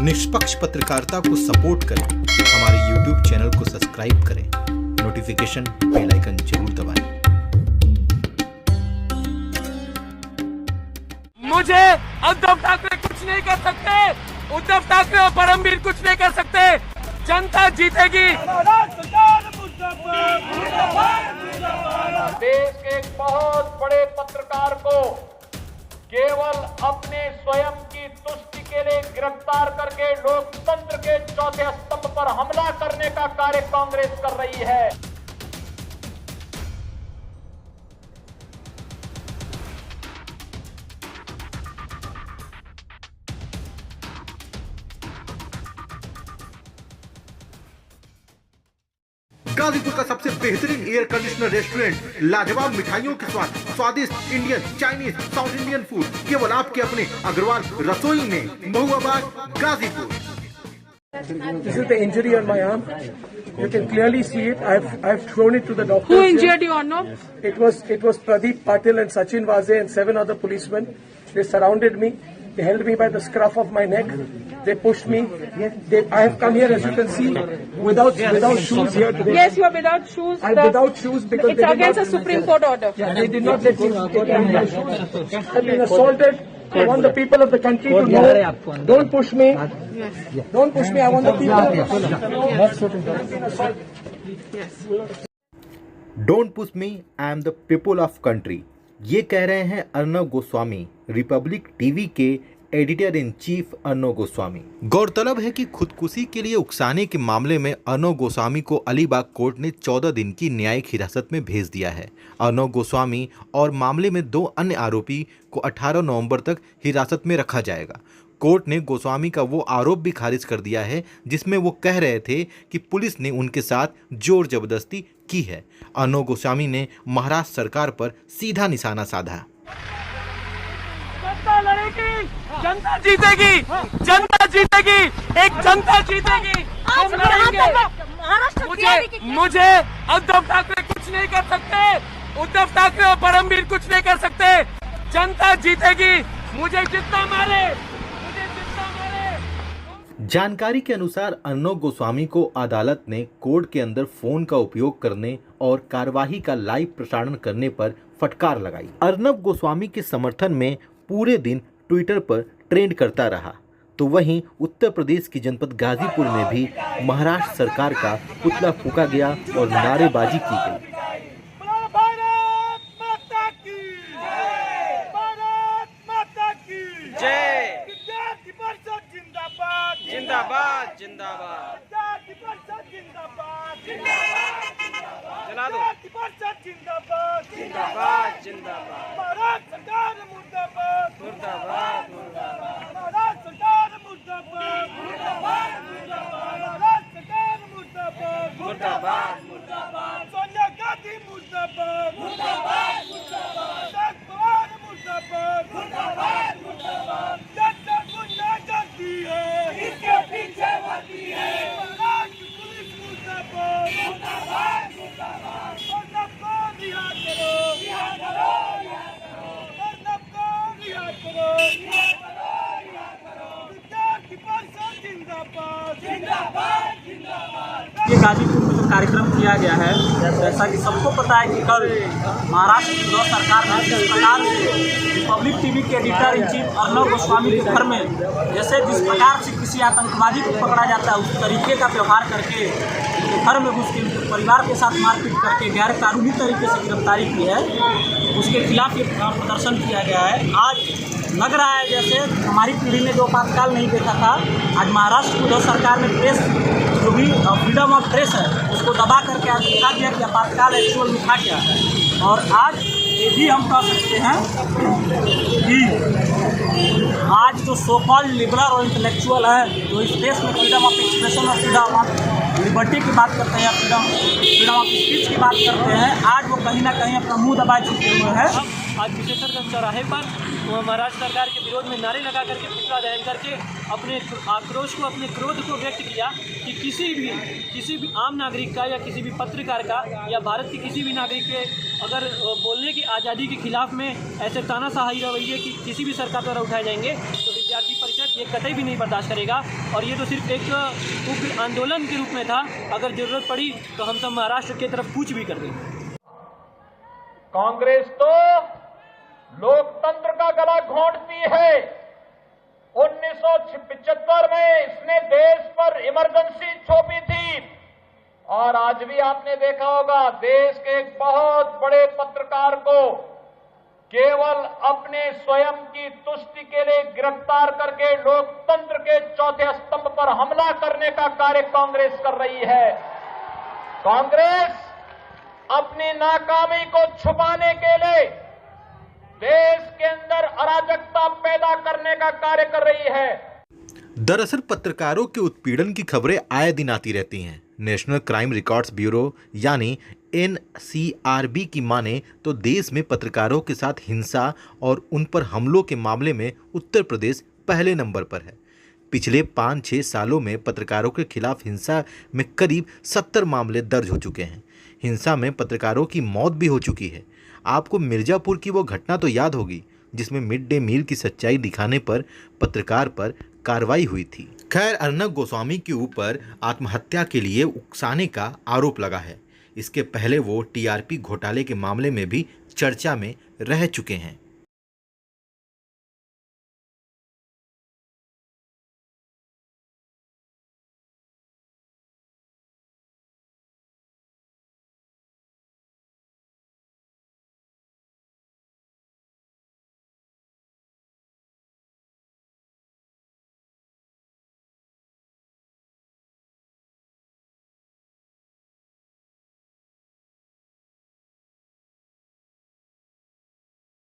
निष्पक्ष पत्रकारिता को सपोर्ट करें, हमारे YouTube चैनल को सब्सक्राइब करें, नोटिफिकेशन बेल आइकन जरूर दबाएं। मुझे उद्धव ठाकरे कुछ नहीं कर सकते, उद्धव ठाकरे और परमवीर कुछ नहीं कर सकते। जनता जीतेगी। देश के एक बहुत बड़े पत्रकार को केवल अपने स्वयं की तुष्टि के लिए गिरफ्तार करके लोकतंत्र के चौथे स्तंभ पर हमला करने का कार्य कांग्रेस कर रही है। गाजीपुर का सबसे बेहतरीन एयर कंडीशनर रेस्टोरेंट, लाजवाब मिठाइयों के स्वाद, स्वादिष्ट Indian, Chinese, south Indian food केवल आपके अपने अग्रवाल रसोई में, महुआबाद, Ghazipur. This is the injury on my arm. You can clearly see it. I've thrown it to the doctor. Who injured you, Arnav? It was Pradeep Patil and Sachin Vaze and 7 other policemen. They surrounded me. They held me by the scruff of my neck. They pushed me. I have come here, as you can see, without shoes here today. Yes, you are without shoes. I'm without shoes because it's against a Supreme Court order. They did not let me get my shoes. I've been assaulted. I want the people of the country to know. Don't push me. Don't push me. I want the people of the country to know. Yes. Don't push me, I am the people of country. ये कह रहे हैं Arnab Goswami, Republic TV के editor in chief Arnab Goswami. गौरतलब है कि खुदकुशी के लिए उकसाने के मामले में अर्नब गोस्वामी को अलीबाग कोर्ट ने 14 दिन की न्यायिक हिरासत में भेज दिया है। अर्नब गोस्वामी और मामले में 2 अन्य आरोपी को 18 नवंबर तक हिरासत में रखा जाएगा। कोर्ट ने गोस्वामी का वो आरोप भी खारिज कर दिया है जिसमें वो कह रहे थे कि पुलिस ने उनके साथ जोर जबरदस्ती की है। अर्नब गोस्वामी ने महाराष्ट्र सरकार पर सीधा निशाना साधा। जनता लड़ेगी, जनता जीतेगी, जनता जीतेगी, एक जनता जीतेगी। हम लड़ेंगे। मुझे उद्धव ठाकरे कुछ नहीं कर सकते, उद्धव ठाकरे और परमवीर कुछ नहीं कर सकते। जनता जीतेगी। मुझे जितना मारे, जानकारी के अनुसार अर्नब गोस्वामी को अदालत ने कोर्ट के अंदर फोन का उपयोग करने और कार्यवाही का लाइव प्रसारण करने पर फटकार लगाई। अर्नब गोस्वामी के समर्थन में पूरे दिन ट्विटर पर ट्रेंड करता रहा। तो वहीं उत्तर प्रदेश की जनपद गाजीपुर में भी महाराष्ट्र सरकार का पुतला फूंका गया और नारेबाजी की गई। जिंदाबाद जिंदाबाद चला दो। जिंदाबाद जिंदाबाद जिंदाबाद सरकार मुर्दाबाद मुर्दाबाद मुर्दाबाद सरकार मुर्दाबाद मुर्दाबाद मुर्दाबाद सरकार मुर्दाबाद मुर्दाबाद मुर्दाबाद सोनिया गांधी मुर्दाबाद मुर्दाबाद मुर्दाबाद पवार मुर्दाबाद मुर्दाबाद मुर्दाबाद जनता गुंडा करती है, इसके पीछे वर्दी है। पुलिस मुर्दाबाद मुर्दाबाद मुर्दाबाद। अर्नब को रिहा करो, रिहा करो, रिहा करो। अर्नब को रिहा करो, रिहा करो, रिहा करो। विद्यार्थी परिषद जिंदाबाद जिंदाबाद जिंदाबाद। ये गाजीपुर में जो कार्यक्रम किया गया है, जैसा कि सबको पता है कि कल महाराष्ट्र की गौ सरकार ने जिस प्रकार से रिपब्लिक टीवी के editor in chief Arnab Goswami के घर में जिस प्रकार से किसी आतंकवादी को पकड़ा जाता है उस तरीके का व्यवहार करके उनके घर में घुस के उनके परिवार के साथ मारपीट करके गैर कानूनी तरीके से गिरफ्तारी की है, उसके खिलाफ ये प्रदर्शन किया गया है। आज लग रहा है जैसे हमारी पीढ़ी ने जो आपातकाल नहीं देखा था, आज महाराष्ट्र की उद्धव सरकार ने प्रेस जो भी फ्रीडम ऑफ प्रेस है उसको दबा करके आज दिखा दिया कि आपातकाल एक्चुअल में था क्या है। और आज ये भी हम कह सकते हैं कि आज जो सो कॉल्ड लिबरल और इंटेलेक्चुअल है जो इस देश में फ्रीडम ऑफ एक्सप्रेशन और फ्रीडम ऑफ लिबर्टी की बात करते हैं, फ्रीडम ऑफ स्पीच की बात करते हैं, आज वो कहीं ना कहीं अपना मुंह दबाए चुके हुए हैं। आज विजयसर चौराहे पर महाराष्ट्र सरकार के विरोध में नारे लगा करके पुतला दहन करके अपने आक्रोश को, अपने क्रोध को व्यक्त किया कि किसी भी आम नागरिक का या किसी भी पत्रकार का या भारत के किसी भी नागरिक के अगर बोलने की आज़ादी के खिलाफ में ऐसे तानाशाही रवैये कि किसी भी सरकार द्वारा उठाए जाएंगे तो विद्यार्थी परिषद ये कतई भी नहीं बर्दाश्त करेगा। और ये तो सिर्फ एक उग्र आंदोलन के रूप में था, अगर ज़रूरत पड़ी तो हम सब महाराष्ट्र की तरफ कूच भी कर देंगे। कांग्रेस तो लोकतंत्र का गला घोंटती है। 1975 में इसने देश पर इमरजेंसी थोपी थी और आज भी आपने देखा होगा देश के एक बहुत बड़े पत्रकार को केवल अपने स्वयं की तुष्टि के लिए गिरफ्तार करके लोकतंत्र के चौथे स्तंभ पर हमला करने का कार्य कांग्रेस कर रही है। कांग्रेस अपनी नाकामी को छुपाने के लिए देश के अंदर अराजकता पैदा करने का कार्य कर रही है। दरअसल पत्रकारों के उत्पीड़न की खबरें आए दिन आती रहती हैं। नेशनल क्राइम रिकॉर्ड्स ब्यूरो यानी NCRB की माने तो देश में पत्रकारों के साथ हिंसा और उन पर हमलों के मामले में उत्तर प्रदेश पहले नंबर पर है। पिछले 5-6 सालों में पत्रकारों के खिलाफ हिंसा में करीब 70 मामले दर्ज हो चुके हैं। हिंसा में पत्रकारों की मौत भी हो चुकी है। आपको मिर्जापुर की वो घटना तो याद होगी जिसमें मिड डे मील की सच्चाई दिखाने पर पत्रकार पर कार्रवाई हुई थी। खैर, अर्नब गोस्वामी के ऊपर आत्महत्या के लिए उकसाने का आरोप लगा है। इसके पहले वो TRP घोटाले के मामले में भी चर्चा में रह चुके हैं।